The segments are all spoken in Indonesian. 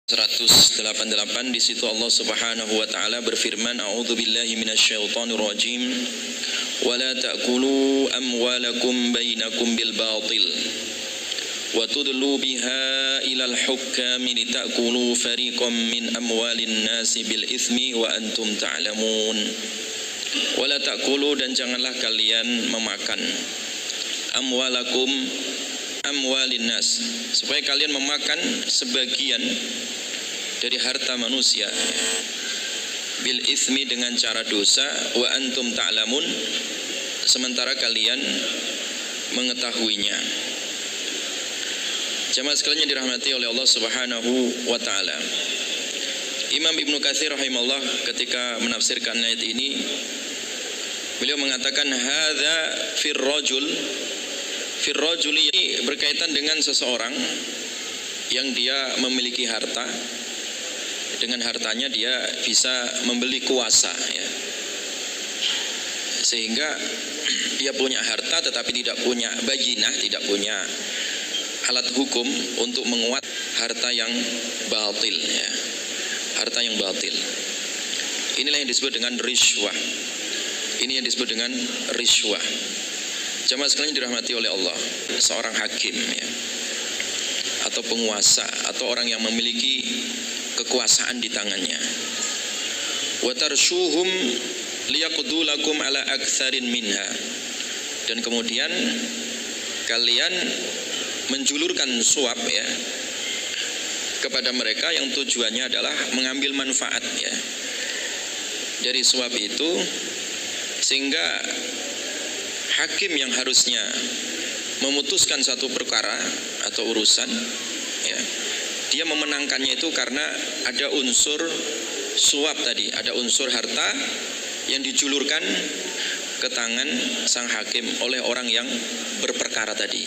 188 di situ Allah Subhanahu wa taala berfirman, a'udzubillahi minasyaitonir rajim, wala ta'kulu amwalakum bainakum bil batil wa tudlu biha ilal hukami litakulu fariqam min amwalin nasi bil itsmi wa antum ta'lamun. Wala ta'kulu, dan janganlah kalian memakan amwalin nas, supaya kalian memakan sebagian dari harta manusia bil itsmi, dengan cara dosa, wa antum ta'lamun, sementara kalian mengetahuinya. Jamaah sekalian yang dirahmati oleh Allah Subhanahu wa taala, Imam Ibnu Katsir rahimahullah ketika menafsirkan ayat ini, beliau mengatakan hadza fir rajuli, ini berkaitan dengan seseorang yang dia memiliki harta. Dengan hartanya dia bisa membeli kuasa, ya. Sehingga dia punya harta tetapi tidak punya bayinah, tidak punya alat hukum untuk menguat harta yang batil, ya. Harta yang batil. Inilah yang disebut dengan riswah. Ini yang disebut dengan riswah. Jamaah sekalian dirahmati oleh Allah, seorang hakim, ya, atau penguasa, atau orang yang memiliki kekuasaan di tangannya, wa tarshuhum liyaqdu lakum ala aktsarin minha, dan kemudian kalian menjulurkan suap, ya, kepada mereka yang tujuannya adalah mengambil manfaat, ya, dari suap itu, sehingga hakim yang harusnya memutuskan satu perkara atau urusan, ya, dia memenangkannya itu karena ada unsur suap tadi, ada unsur harta yang dijulurkan ke tangan sang hakim oleh orang yang berperkara tadi.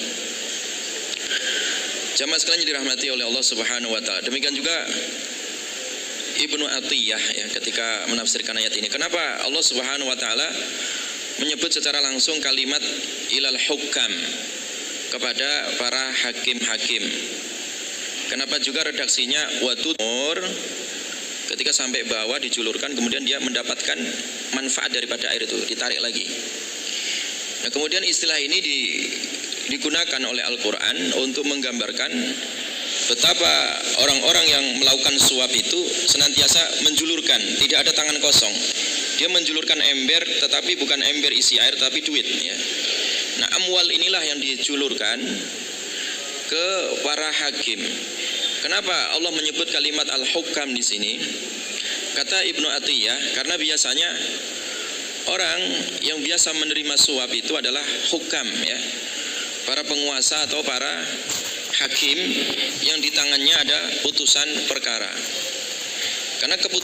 Jamaah sekalian dirahmati oleh Allah Subhanahu wa taala. Demikian juga Ibnu Atiyah, ya, ketika menafsirkan ayat ini. Kenapa Allah Subhanahu wa taala menyebut secara langsung kalimat ilal hukam, kepada para hakim-hakim? Kenapa juga redaksinya watumur, ketika sampai bawah dijulurkan, kemudian dia mendapatkan manfaat daripada air itu, ditarik lagi. Nah, kemudian istilah ini digunakan oleh Al-Quran untuk menggambarkan betapa orang-orang yang melakukan suap itu senantiasa menjulurkan, tidak ada tangan kosong. Dia menjulurkan ember, tetapi bukan ember isi air, tapi duit, ya. Nah, amwal inilah yang dijulurkan ke para hakim. Kenapa Allah menyebut kalimat al-hukam di sini? Kata Ibnu Atiyah, karena biasanya orang yang biasa menerima suap itu adalah hukam, ya, para penguasa atau para hakim yang di tangannya ada putusan perkara. Karena keputusan